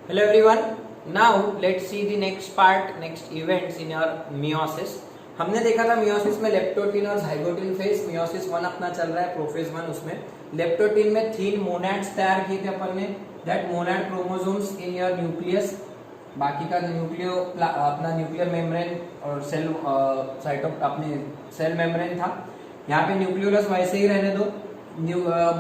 Hello everyone. Now let's see the next part, next events in your meiosis. हमने देखा था meiosis में leptotene और zygotin फेज. meiosis 1 अपना चल रहा है, प्रोफेज 1. उसमें लेप्टोटीन में 3 मोनैड्स तैयार किए थे अपन ने. That monad chromosomes in your nucleus. बाकी का अपना न्यूक्लियर मेम्ब्रेन और सेल साइटो अपने सेल मेम्ब्रेन था. यहाँ पे न्यूक्लियोलस वैसे ही रहने दो.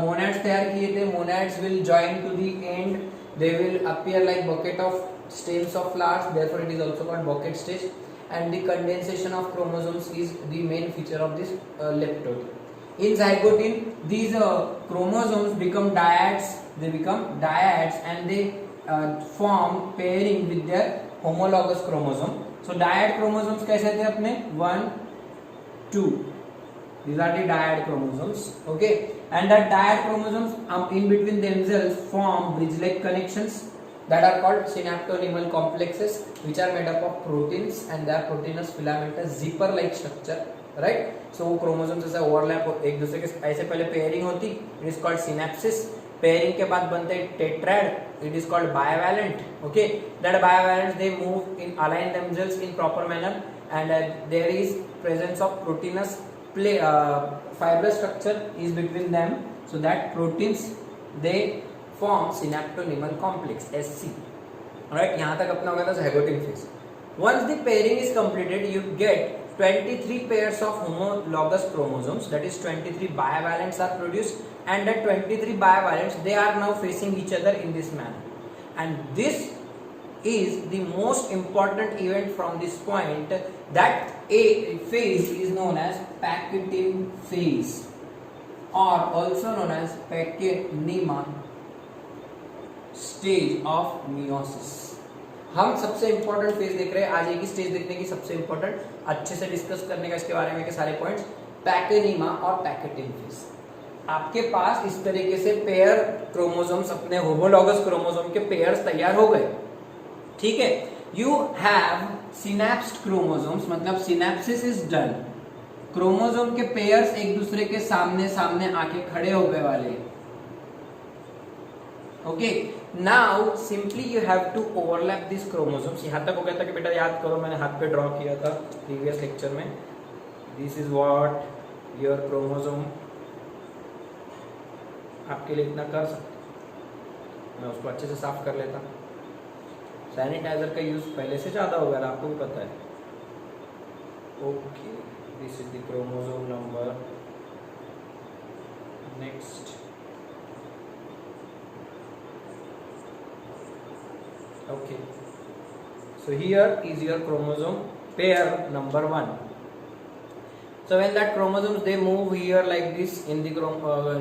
मोनैड्स तैयार किए थे. Monads will join to the end. They will appear like bucket of stems of flowers, therefore it is also called bucket stage, and the condensation of chromosomes is the main feature of this leptotype. In zygotin, these chromosomes become dyads. They become dyads and they form pairing with their homologous chromosome. So dyad chromosomes कैसे थे अपने 1, 2. These are the dyad chromosomes, okay, and that dyad chromosomes in between themselves form bridge-like connections that are called synaptonymal complexes, which are made up of proteins and they are proteinous filamentous zipper-like structure, right? So chromosomes ऐसा overlap एक दूसरे के ऐसे पहले pairing होती, it is called synapsis. Pairing के बाद बनते हैं tetrad, it is called bivalent, okay. That bivalent they move in align themselves in proper manner, and there is presence of proteinous fibrous structure is between them, so that proteins they form synaptonymal complex SC. Alright, यहाँ तक अपना हो गया था zygotin phase. Once the pairing is completed, you get 23 pairs of homologous chromosomes, that is 23 bivalents are produced, and that 23 bivalents they are now facing each other in this manner, and this is the most important event from this point. That a phase is known as Pachytene phase or also known as Pachynyma stage of meiosis. हम सबसे important phase देख रहे हैं आज. एक ही stage देखने की सबसे इंपॉर्टेंट अच्छे से डिस्कस करने का इसके बारे में के सारे पॉइंट्स. पैकेनिमा और पैकेटिन फेज. आपके पास इस तरीके से पेयर क्रोमोसोम्स अपने होमोलॉगस क्रोमोसोम के पेयर्स तैयार हो गए, ठीक है. यू हैव सिनेप्स्ड क्रोमोसोम्स, मतलब सिनेप्सिस इज डन. क्रोमोसोम के पेयर्स एक दूसरे के सामने सामने आके खड़े हो गए वाले. Okay, now simply you have to overlap this chromosomes. यहां तक हो गया था कि बेटा याद करो, मैंने हाथ पे ड्रॉ किया था प्रीवियस लेक्चर में. This is what your chromosome. आपके लिए इतना कर सकते, मैं उसको अच्छे से साफ कर लेता. सैनिटाइजर का यूज पहले से ज्यादा हो गया, आपको भी पता है. Okay, this is the chromosome number. Next, okay, so here is your chromosome pair number 1. So when that chromosomes they move here like this in the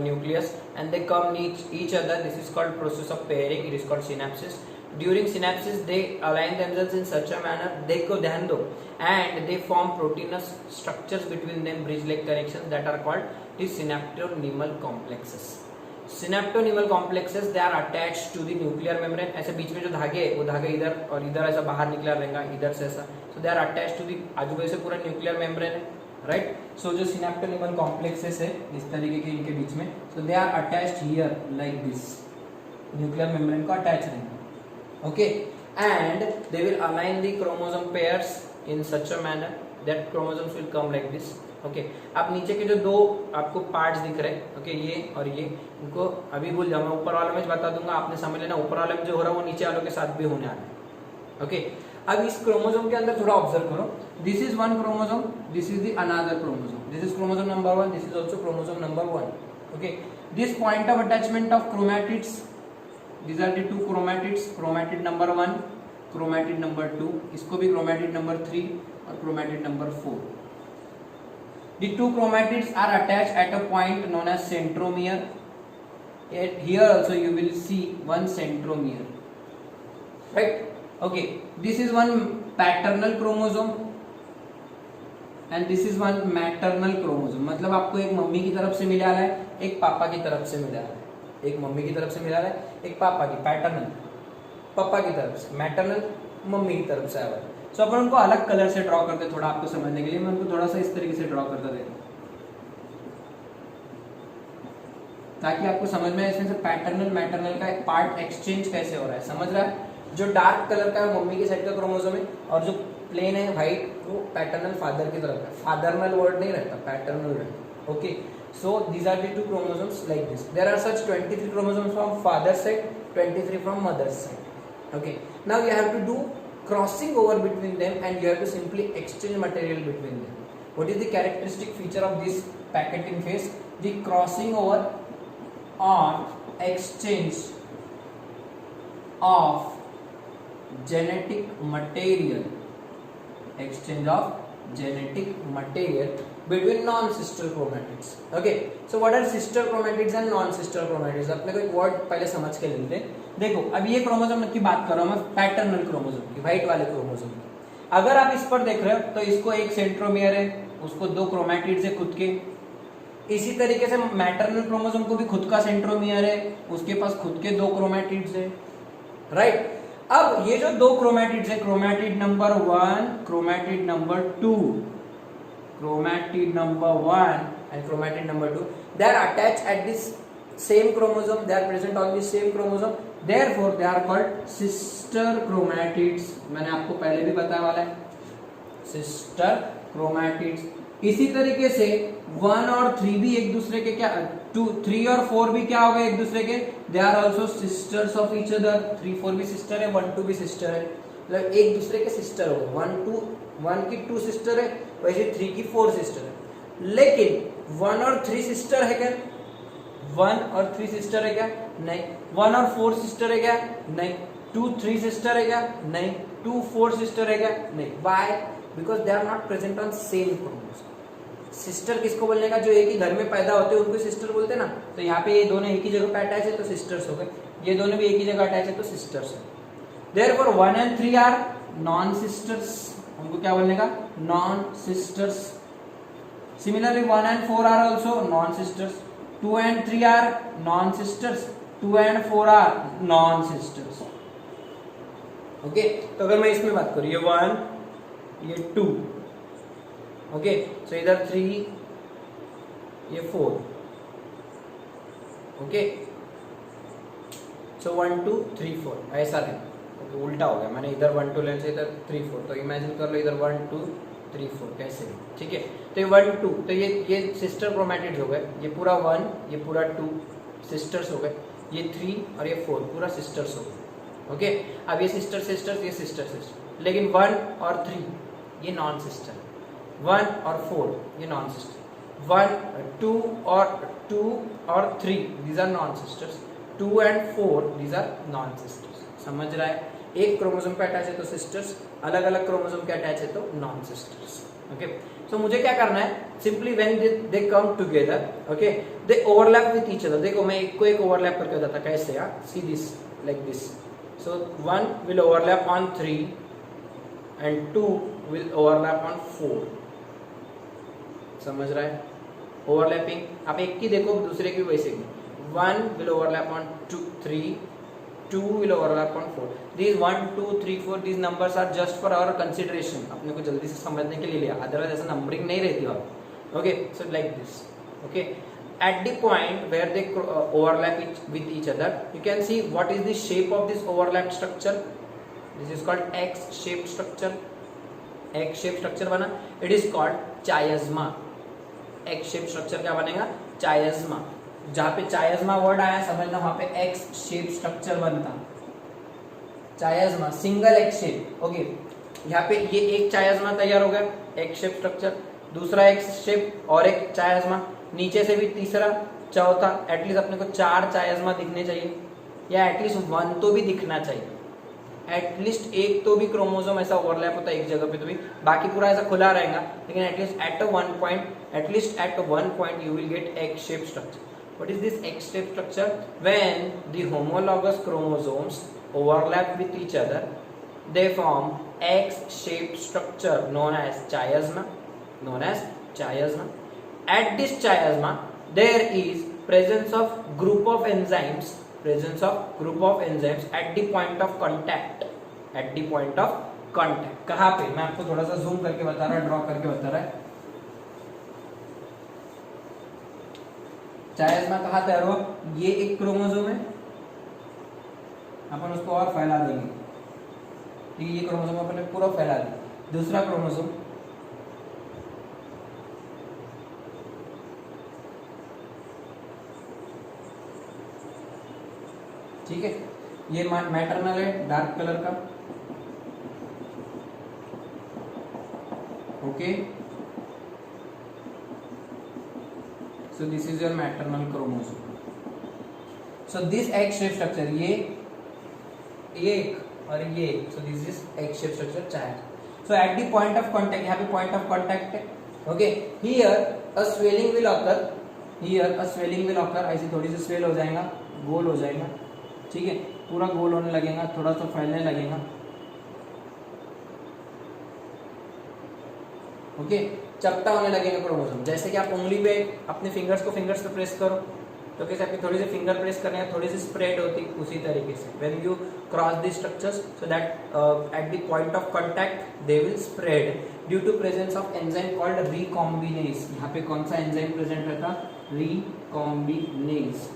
nucleus and they come each other, this is called process of pairing. It is called synapsis. During synapsis they align themselves in such a manner, देखो ध्यान दो, and they form proteinous structures between them, bridge-like connections that are called the synaptonymal complexes. Synaptonymal complexes they are attached to the nuclear membrane. ऐसे बीच में जो धागे है वो धागे इधर और इधर ऐसा बाहर निकला रहेगा, इधर से ऐसा. So they are attached to the आजू बाजू से पूरा nuclear membrane है, right? So जो synaptonymal complexes है इस तरीके के इनके बीच में, so they are attached here like this. nuclear membrane को attach रहेंगे, okay, and they will align the chromosome pairs in such a manner that chromosomes will come like this. Okay, आप नीचे के जो दो आपको पार्ट्स दिख रहे हैं, ओके, ये और ये, इनको अभी भूल जाओ, मैं ऊपर वाले में बता दूंगा, आपने समझ लेना ऊपर वाले में जो हो रहा है वो नीचे वालों के साथ भी होने वाला है. ओके, अब इस क्रोमोसोम के अंदर थोड़ा ऑब्जर्व करो. This is one chromosome, this is the another chromosome. This is chromosome number 1, this is also chromosome number 1. Okay, this point of attachment of chromatids, these are the two chromatids. chromatid number 1, chromatid number 2, इसको भी chromatid number 3 और chromatid number 4. The two chromatids are attached at a point known as centromere. Here also you will see one centromere, right? Okay, this is one paternal chromosome and this is one maternal chromosome. मतलब आपको एक mummy की तरफ से मिला है, एक पापा की तरफ से मिला है. एक मम्मी की तरफ से मिला है, एक पापा की, पैटर्नल पापा की तरफ से, मैटरनल मम्मी की तरफ से आया है. सो अपन उनको अलग कलर से ड्रॉ करते थोड़ा आपको समझने के लिए. मैं उनको थोड़ा सा इस तरीके से ड्रॉ करता देता हूँ ताकि आपको समझ में इसमें से पैटर्नल मैटरनल का पार्ट एक्सचेंज कैसे हो रहा है. समझ रहा है? जो डार्क कलर का है मम्मी के साइड का क्रोमोसोम है, और जो प्लेन है व्हाइट वो पैटर्नल फादर की तरफ है। फादरनल वर्ड नहीं रहता, पैटर्नल रहता। Okay, so these are the two chromosomes like this. There are such 23 chromosomes from father side, 23 from mother side. Okay, now you have to do crossing over between them and you have to simply exchange material between them. What is the characteristic feature of this packeting phase? The crossing over or exchange of genetic material, exchange of genetic material between non-sister chromatids. Okay, so what are sister chromatids and non-sister chromatids? अपने को एक word पहले समझ के लेते हैं। देखो, अब ये क्रोमोसोम की बात कर रहा हूं मैं, पैटर्नल क्रोमोसोम की, व्हाइट वाले क्रोमोसोम की। अगर आप इस पर देख रहे हो तो इसको एक सेंट्रोमियर है, उसको दो क्रोमैटिड्स है खुद के। इसी तरीके से मैटरनल क्रोमोसोम को भी खुद का सेंट्रोमियर है, उसके पास खुद के दो क्रोमैटिड्स है, राइट। अब ये जो दो क्रोमैटिड्स है, chromatid number 1, chromatid number 2, chromatid number 1 and chromatid number 2, they are attached at this same chromosome, they are present on the same chromosome, therefore they are called sister chromatids। मैंने आपको पहले भी बताया वाला है, sister chromatids। इसी तरीके से 1 और 3 भी एक दूसरे के क्या, 2, 3 और 4 भी क्या हो गए एक दूसरे के, they are also sisters of each other। 3, 4 भी सिस्टर है, 1, 2 भी सिस्टर है, मतलब एक दूसरे के सिस्टर हो गए। 1 की 2 सिस्टर है, वैसे 3 की 4 सिस्टर है। लेकिन 1 और 3 सिस्टर है क्या? 1 और 3 सिस्टर है क्या? नहीं। 1 और 4 सिस्टर है क्या? नहीं। 2, 3 सिस्टर है क्या? नहीं। 2, 4 सिस्टर है क्या? नहीं। Why? Because they are not present on same chromosome। Sister किसको बोलने का, जो एक ही घर में पैदा होते हैं उनको सिस्टर बोलते हैं ना। तो यहाँ पे ये दोनों एक ही जगह पे अटैच है तो सिस्टर्स हो गए, ये दोनों भी एक ही जगह अटैच है तो सिस्टर्स है। Therefore 1 and 3 are non sisters, उनको क्या बोलने का, non sisters. Similarly 1 and 4 are also non sisters, 2 and 3 are non sisters, 2 and 4 are non sisters। Okay, तो अगर मैं इसमें बात करूं, ये 1, ये 2, ओके, सो इधर 3, ये 4, ओके, सो 1 2 3 4 ऐसा है, तो उल्टा हो गया, मैंने इधर 1 2 लेने से इधर 3 4, तो इमेजिन कर लो इधर 1 2 3 4 कैसे, ठीक है। तो ये 1 2, तो ये सिस्टर क्रोमैटिड्स हो गए, ये पूरा 1, ये पूरा 2 सिस्टर्स हो गए, ये 3 और ये 4 पूरा सिस्टर्स हो गए। ओके, अब ये सिस्टर सिस्टर्स, ये सिस्टर सिस्टर, लेकिन 1 और 3 ये नॉन सिस्टर, 1 और 4 ये नॉन सिस्टर, 1 2 और 3 these are non sisters, 2 and 4 these are non sisters. समझ रहा है, एक क्रोमोसोम पे अटैच है तो सिस्टर्स, अलग अलग क्रोमोसोम के अटैच है तो नॉन सिस्टर्स। ओके, सो मुझे क्या करना है, simply when they come together, okay, they overlap with each other. देखो मैं एक को एक ओवरलैप करके बताता कैसे, यार see this like this. So 1 will overlap on 3 and 2 will overlap on 4। समझ रहा है, ओवरलैपिंग। आप एक की देखो, दूसरे की वैसे की, 1 will overlap on 2 3, 2 will overlap on 4। These 1 2 3 4 these numbers are just for our consideration, अपने को जल्दी से समझने के लिए लिया, अदरवाइज ऐसा नंबरिंग नहीं रहती आप। Okay, so like this. Okay, at the point where they overlap with each other, you can see what is the shape of this overlap structure. This is called X shaped structure। X shaped structure बना, it is called chiasma। X shaped structure क्या बनेगा, chiasma। जहाँ पे चायजमा word आया समझना, वहां पे x shape structure बनता, चायजमा सिंगल एक्स शेप। ओके, यहाँ पे ये एक चायजमा तैयार हो गया, एक्स शेप स्ट्रक्चर, दूसरा एक्स शेप और एक चायजमा, नीचे से भी तीसरा, चौथा, एटलीस्ट अपने को 4 चायजमा दिखने चाहिए, या एटलीस्ट 1 तो भी दिखना चाहिए, एटलीस्ट एक तो भी क्रोमोसोम ऐसा ओवरलैप होता है एक जगह पे, तो भी बाकी पूरा ऐसा खुला रहेगा, लेकिन at least at one point you will get X shape structure. What is this X-shaped structure? When the homologous chromosomes overlap with each other, they form X-shaped structure known as chiasma. At this chiasma, there is presence of group of enzymes at the point of contact. कहाँ पे? मैं आपको थोड़ा सा zoom करके बता रहा, draw करके बता रहा है। चायजमा कहाँ तैयार हुआ, ये एक क्रोमोसोम है, अपन उसको और फैला देंगे, ठीक है, ये क्रोमोसोम अपन ने पूरा फैला दिया। दूसरा क्रोमोसोम, ठीक है, ये मैटरनल है, डार्क कलर का, okay. So this is your maternal chromosome. So this egg shape structure, ये एक और ये, so this is egg shape structure child. So eight the point of contact, यहाँ पे पॉइंट ऑफ कांटेक्ट है, okay. Here a swelling will occur, here a swelling will occur, ऐसे थोड़ी सी swell हो जाएगा, गोल हो जाएगा, ठीक है, पूरा गोल होने लगेगा, थोड़ा सा फैलने लगेगा, ओके। चपटा होने लगेगा क्रोमोसोम, जैसे कि आप उंगली पे अपने फिंगर्स पे प्रेस करो तो कैसे आपके थोड़ी सी फिंगर प्रेस करने हैं, थोड़ी सी स्प्रेड होती, उसी तरीके से when you cross the structures so that at the point of contact they will spread due to presence of enzyme called recombinase. यहाँ पे कौन सा एंजाइम प्रेजेंट रहता? Recombinase.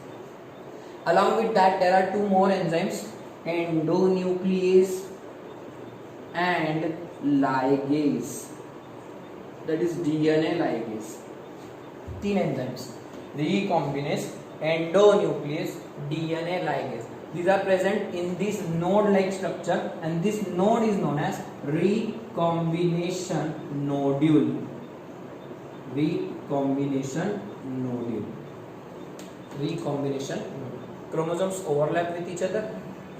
Along with that there are two more enzymes, endonuclease and ligase, that is DNA ligase. तीन enzymes, recombinase, endonuclease, DNA ligase. These are present in this node-like structure and this node is known as recombination nodule. Recombination nodule. Recombination nodule. Chromosomes overlap with each other.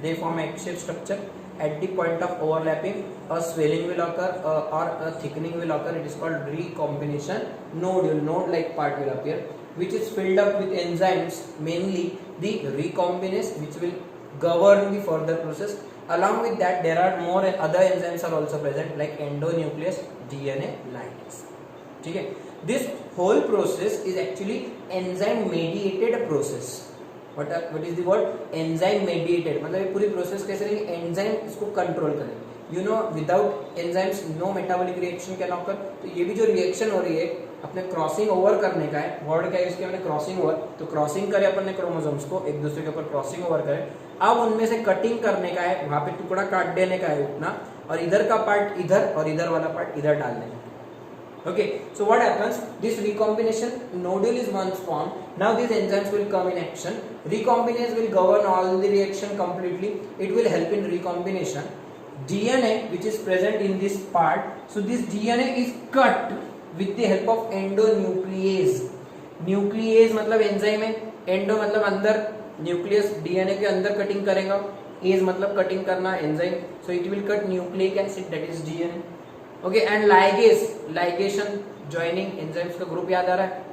They form egg-shaped structure. At the point of overlapping, a swelling will occur or a thickening will occur. It is called recombination nodule. Node-like part will appear, which is filled up with enzymes, mainly the recombinase, which will govern the further process. Along with that, there are more other enzymes are also present, like endonuclease, DNA ligase. ठीक है? This whole process is actually enzyme-mediated process. What is the word? Enzyme mediated. मतलब ये पूरी process कैसे रहेगी? Enzyme इसको control करेंगे। You know, without enzymes no metabolic reaction can occur. तो ये भी जो रिएक्शन हो रही है अपने क्रॉसिंग ओवर करने का है, वर्ड क्या है इसके, हमने क्रॉसिंग ओवर, तो क्रॉसिंग करे अपन ने क्रोमोसोम्स को एक दूसरे के ऊपर क्रॉसिंग ओवर करे, अब उनमें से कटिंग करने का है, वहां पे टुकड़ा काट देने का है उतना, और इधर का पार्ट इधर और इधर वाला पार्ट इधर डाल देने का। Okay, so what happens? This recombination nodule is once formed. Now these enzymes will come in action. Recombinase will govern all the reaction completely. It will help in recombination. DNA, which is present in this part, so this DNA is cut with the help of endonuclease. Nuclease मतलब enzyme है, endo मतलब अंदर, nucleus DNA के अंदर cutting करेगा, as मतलब cutting करना enzyme, so it will cut nucleic acid, that is DNA. Okay, and ligase, ligation joining enzymes का ग्रुप याद आ रहा है?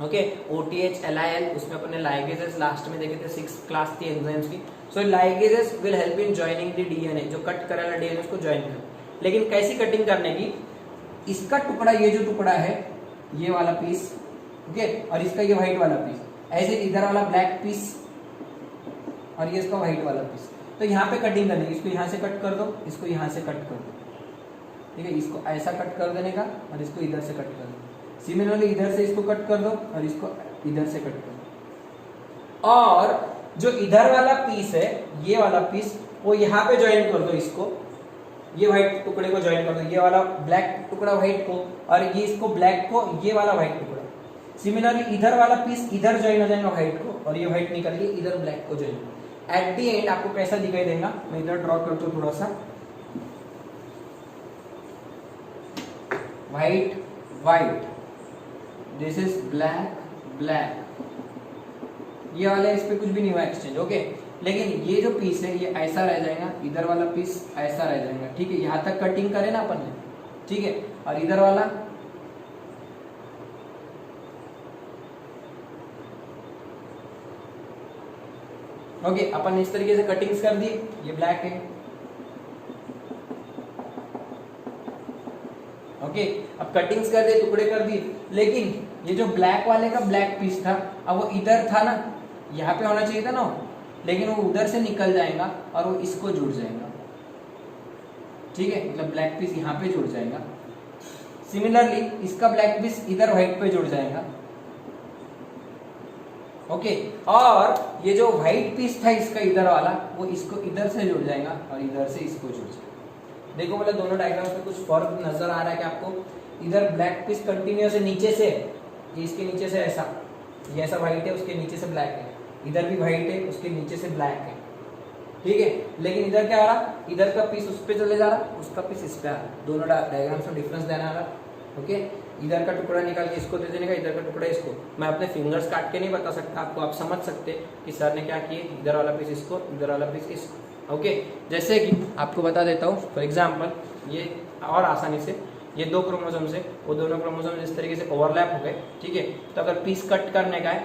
ओके, OTH, LIL, उसमें अपने लाइगेसेस लास्ट में देखे थे, 6 क्लास थी एंजाइम्स की। So ligases will help in joining the DNA, जो कट करेगा डीएनए उसको ज्वाइन कर। लेकिन कैसी कटिंग करने की? इसका टुकड़ा, ये जो टुकड़ा है ये वाला पीस, ओके, और इसका ये व्हाइट वाला पीस, ऐसे इधर वाला ब्लैक पीस और ये इसका व्हाइट वाला पीस, तो यहाँ पे कटिंग करनी है। इसको यहाँ से कट कर दो, इसको यहाँ से कट कर दो, ठीक है, इसको ऐसा कट कर देने का और इसको इधर से कट कर दो। सिमिलरली इधर से इसको कट कर दो और इसको इधर से कट कर दो, और जो इधर वाला पीस है, ये वाला पीस, वो यहाँ पे ज्वाइन कर दो इसको, ये व्हाइट टुकड़े को ज्वाइन कर दो, ये वाला ब्लैक टुकड़ा व्हाइट को, और ये इसको ब्लैक को, ये वाला व्हाइट टुकड़ा। सिमिलरली इधर वाला पीस इधर ज्वाइन हो जाएगा व्हाइट को, और ये व्हाइट निकल के इधर ब्लैक को ज्वाइन। एट दी एंड आपको कैसा दिखाई देगा? मैं इधर ड्रॉ करता हूँ थोड़ा सा, white white, this is black black, ये वाला इस पे कुछ भी नहीं हुआ एक्सचेंज, ओके। लेकिन ये जो पीस है ये ऐसा रह जाएगा, इधर वाला पीस ऐसा रह जाएगा, ठीक है, यहाँ तक कटिंग करे ना अपन ने, ठीक है, और इधर वाला ओके, अपन इस तरीके से कटिंग्स कर दी, ये ब्लैक है, ओके, अब कटिंग्स कर दे, टुकड़े कर दी, लेकिन ये जो ब्लैक वाले का ब्लैक पीस था, अब वो इधर था ना, यहाँ पे होना चाहिए था ना, लेकिन वो उधर से निकल जाएगा और वो इसको जुड़ जाएगा, ठीक है, मतलब ब्लैक पीस यहाँ पे जुड़ जाएगा। सिमिलरली इसका ब्लैक पीस इधर व्हाइट पे जुड़ जाएगा, ओके, और ये जो व्हाइट पीस था इसका इधर वाला, वो इसको इधर से जुड़ जाएगा और इधर से इसको जुड़ जाएगा। देखो मतलब दोनों डायग्राम में कुछ फर्क नजर आ रहा है कि आपको? इधर ब्लैक पीस कंटिन्यूअस है नीचे से, ये इसके नीचे से ऐसा, ये ऐसा व्हाइट है, उसके नीचे से ब्लैक है, इधर भी व्हाइट है, उसके नीचे से ब्लैक है, ठीक है। लेकिन इधर क्या आ रहा, इधर का पीस उस पे चले जा रहा, उसका पीस इस पे आ रहा, दोनों डायग्राम्स में डिफरेंस देना आ रहा। ओके, इधर का टुकड़ा निकाल के इसको दे देने का, इधर का टुकड़ा इसको। मैं अपने फिंगर्स काट के नहीं बता सकता आपको, आप समझ सकते कि सर ने क्या किए, इधर वाला पीस इसको, इधर वाला पीस इसको। ओके, जैसे कि आपको बता देता हूँ फॉर एग्जाम्पल, ये और आसानी से, ये दो क्रोमोसोम से वो दोनों क्रोमोसोम इस तरीके से ओवरलैप हो गए, ठीक है। तो अगर पीस कट करने का है,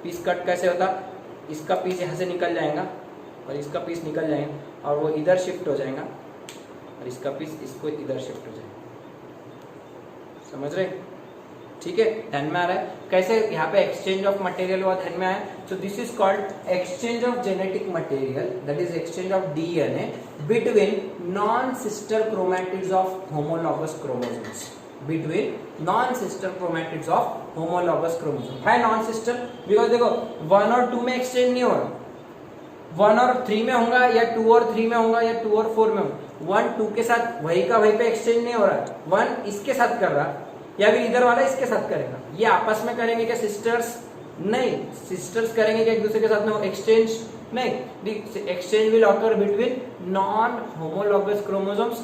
पीस कट कैसे होता, इसका पीस यहाँ से निकल जाएगा और इसका पीस निकल जाएगा और वो इधर शिफ्ट हो जाएगा और इसका पीस इसको इधर शिफ्ट हो जाएगा, समझ रहे, ठीक है। ध्यान में आ रहा है कैसे यहाँ पे एक्सचेंज ऑफ मटेरियल हुआ, ध्यान में आया। So this is called exchange of genetic material, that is exchange of DNA between non sister chromatids of homologous chromosomes, between non sister chromatids of homologous chromosome. है नॉन सिस्टर बिकॉज देखो 1 और 2 में exchange नहीं हो रहा, 1 और 3 में होगा या 2 और 3 में होगा या 2 और 4 में होगा, 1 2 के साथ वही का वही पे एक्सचेंज नहीं हो रहा, 1 इसके साथ कर रहा या फिर इधर वाला इसके साथ करेगा। ये आपस में करेंगे क्या सिस्टर्स? नहीं, सिस्टर्स करेंगे क्या एक दूसरे के साथ में एक्सचेंज? नहीं, exchange will occur between non homologous chromosomes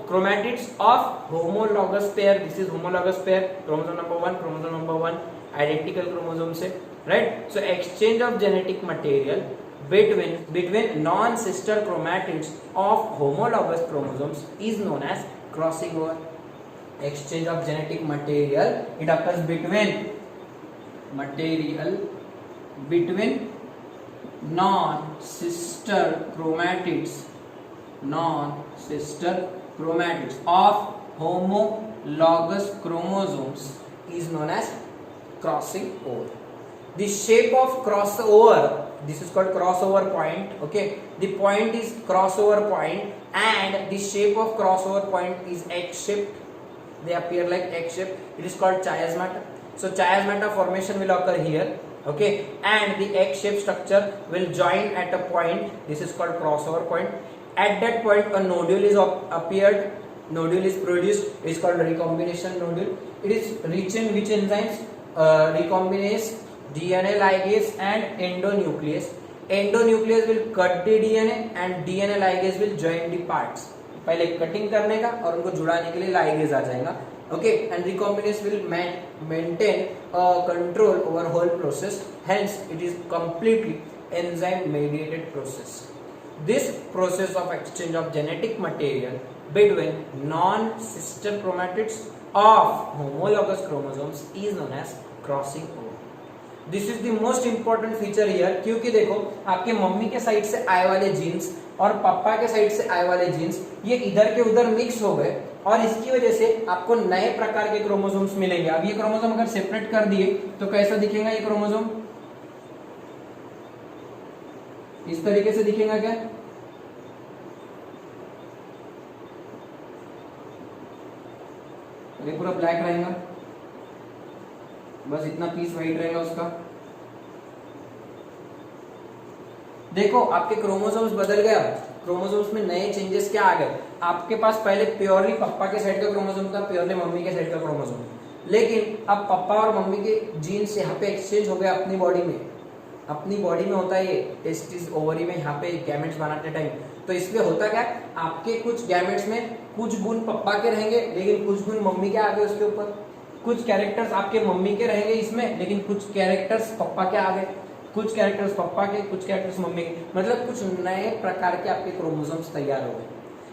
chromatids of homologous pair. This is homologous pair, chromosome number 1, chromosome number 1 identical chromosome से, right? So exchange of genetic material between non sister chromatids of homologous chromosomes is known as crossing over. Exchange of genetic material, it occurs between non sister chromatids of homologous chromosomes is known as crossing over. The shape of crossover, this is called crossover point, okay. The point is crossover point and the shape of crossover point is X shaped, they appear like X shape. It is called chiasmata. So chiasmata formation will occur here, okay, and the X shaped structure will join at a point, this is called crossover point. At that point a nodule is appeared, nodule is produced, it is called recombination nodule. It is rich in which enzymes? Recombinase, DNA ligase and endonuclease. Endonuclease will cut the DNA and DNA ligase will join the parts. पहले cutting करने का और उनको जुड़ाने के लिए ligase आ जाएगा, okay, and recombinase will maintain control over whole process, hence it is completely enzyme mediated process. This process of exchange of genetic material between non-sister chromatids of homologous chromosomes is known as crossing over. This is the most important feature here, क्योंकि देखो आपके mummy के side से आए वाले jeans और पापा के साइड से आए वाले जीन्स ये इधर के उधर मिक्स हो गए और इसकी वजह से आपको नए प्रकार के क्रोमोसोम्स मिलेंगे। अब ये क्रोमोसोम अगर सेपरेट कर दिए तो कैसा दिखेगा ये क्रोमोसोम? इस तरीके से दिखेगा क्या? ये पूरा ब्लैक रहेगा, बस इतना पीस व्हाइट रहेगा उसका। देखो आपके क्रोमोसोम्स बदल गया, क्रोमोसोम्स में नए चेंजेस क्या आ गए। आपके पास पहले प्योरली पापा के साइड का क्रोमोसोम था, प्योरली मम्मी के साइड का क्रोमोसोम, लेकिन अब पापा और मम्मी के जीन्स यहाँ पे एक्सचेंज हो गए अपनी बॉडी में। अपनी बॉडी में होता है ये टेस्टिस ओवरी में, यहाँ पे गैमेट्स बनाते टाइम। तो इसलिए होता क्या, आपके कुछ गैमेट्स में कुछ गुण पापा के रहेंगे लेकिन कुछ गुण मम्मी के आ गए उसके ऊपर, कुछ कैरेक्टर्स आपके मम्मी के रहेंगे इसमें लेकिन कुछ कैरेक्टर्स पापा के आ गए, कुछ कैरेक्टर्स पापा के, कुछ कैरेक्टर्स मम्मी के, मतलब कुछ नए प्रकार के आपके क्रोमोसोम्स तैयार हो गए।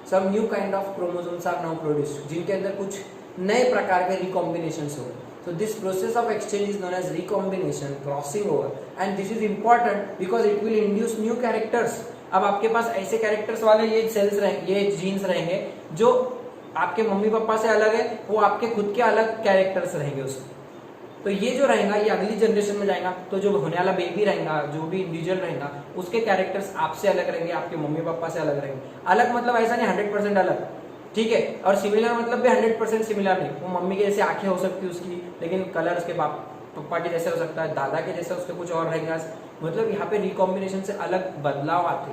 Some new kind of chromosomes are now produced, जिनके अंदर कुछ नए प्रकार के रिकॉम्बिनेशंस हो गए। So this process of exchange is known as recombination, crossing over, and this is important because it will induce new characters. अब आपके पास ऐसे कैरेक्टर्स वाले ये सेल्स रहेंगे, ये जीन्स रहेंगे जो आपके मम्मी पापा से अलग है, वो आपके खुद के अलग कैरेक्टर्स रहेंगे उसमें। तो ये जो रहेगा ये अगली जनरेशन में जाएगा, तो जो होने वाला बेबी रहेगा, जो भी इंडिविजुअल रहेगा, उसके कैरेक्टर्स आपसे अलग रहेंगे, आपके मम्मी पापा से अलग रहेंगे। अलग मतलब ऐसा नहीं 100% अलग, ठीक है, और सिमिलर मतलब भी 100% सिमिलर नहीं। वो मम्मी के जैसे आंखें हो सकती है उसकी, लेकिन कलर उसके पापा के जैसे हो सकता है, दादा के जैसे उसके कुछ और रहेगा। मतलब यहाँ पे रिकॉम्बिनेशन से अलग बदलाव आते,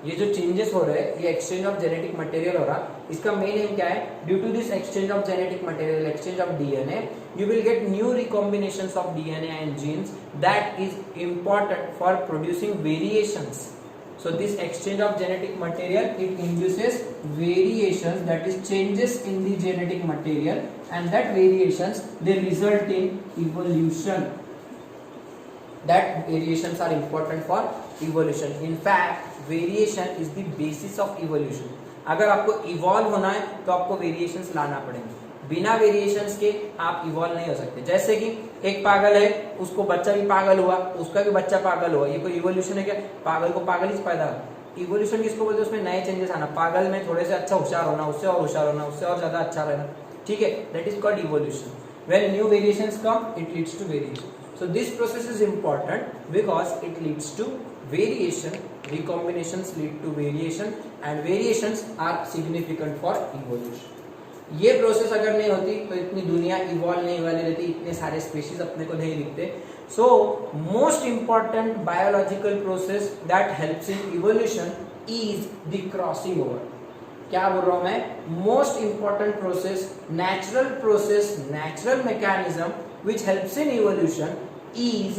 ये जो चेंजेस हो रहे हैं, ये एक्सचेंज ऑफ जेनेटिक मटेरियल हो रहा, इसका मेन एम क्या है? Due to this exchange of genetic material, exchange of DNA, you will get new recombinations of DNA and genes that is important for producing variations. So this exchange of genetic material, it induces variations, that is changes in the genetic material, and that variations they result in evolution. That variations are important for evolution. In fact, variation is the basis of evolution. अगर आपको evolve होना है तो आपको variations लाना पड़ेंगे, बिना variations के आप इवॉल्व नहीं हो सकते। जैसे कि एक पागल है, उसको बच्चा भी पागल हुआ, उसका भी बच्चा पागल हुआ, ये कोई इवोल्यूशन है क्या? पागल को पागल ही पैदा। इवोल्यूशन किसको बोलते हैं? उसमें नए चेंजेस आना, पागल में थोड़े से अच्छा होशियार होना, उससे और होशियार होना, उससे और ज्यादा अच्छा रहना, ठीक है, that is called evolution. When new variations come, it leads to variation. So this process is important because it leads to variation, recombinations lead to variation, and variations are significant for evolution. ये process अगर नहीं होती तो इतनी दुनिया evolve नहीं वाली रहती, इतने सारे स्पीशीज अपने को नहीं दिखते। So most important biological process that helps in evolution is the crossing over. क्या बोल रहा हूं मैं? Most important process, natural mechanism which helps in evolution is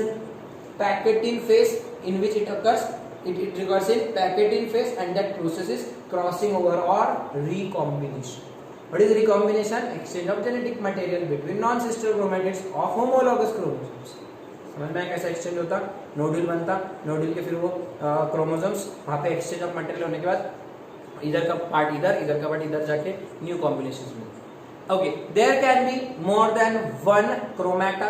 Packetin phase, in which it occurs. It occurs in Packetin phase, and that process is crossing over or recombination. What is recombination? Exchange of genetic material between non-sister chromatids of homologous chromosomes. समझ में कैसा exchange होता? Nodule बनता, nodule के फिर वो chromosomes, वहां पे एक्सचेंज ऑफ मटेरियल होने के बाद इधर का पार्ट इधर, इधर का पार्ट इधर जाके न्यू कॉम्बिनेशंस मिलते। Okay, there can be more than one chromata,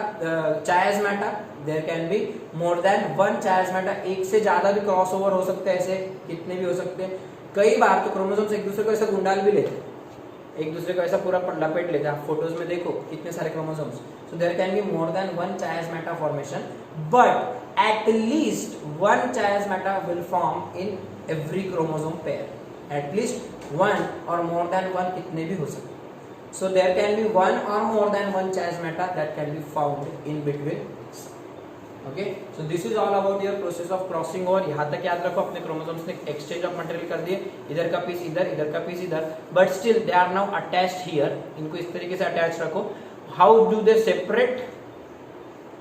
chiasmata. There can be more than one chiasmata. एक से ज्यादा भी क्रॉस ओवर हो सकते हैं, ऐसे कितने भी हो सकते हैं। कई बार तो क्रोमोसोम्स एक दूसरे को ऐसा गुंडाल भी लेते हैं, एक दूसरे को ऐसा पूरा लपेट लेते हैं। आप फोटोज में देखो कितने सारे chromosomes. So there can be more than one chiasmata formation, but at least one chiasmata will form in every chromosome pair. At least one or more than one कितने भी हो सकते हैं। So there can be one or more than one chiasmata that can be found in between. Okay, so this is all about your process of crossing over. यहाँ तक याद रखो, अपने क्रोमोसोम्स ने एक्सचेंज ऑफ मटेरियल कर दिए, इधर का पीस इधर, इधर का पीस इधर, but still they are now attached here. इनको इस तरीके से अटैच रखो। हाउ डू दे सेपरेट,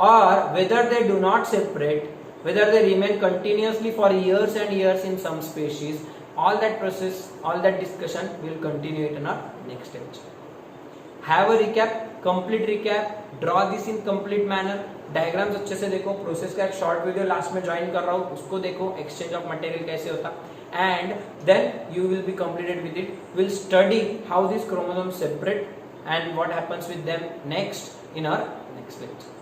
और whether they do not separate, whether they remain continuously for years and years in some species, all that process, all that discussion will continue it in our next lecture. Have a recap, complete recap, draw this in complete manner. Diagrams अच्छे से देखो, process का एक short video last में join कर रहा हूँ, उसको देखो, एक्सचेंज ऑफ मटेरियल कैसे होता, and then you will be completed with it. Will study how this chromosome separate and what happens with them next in our next lecture.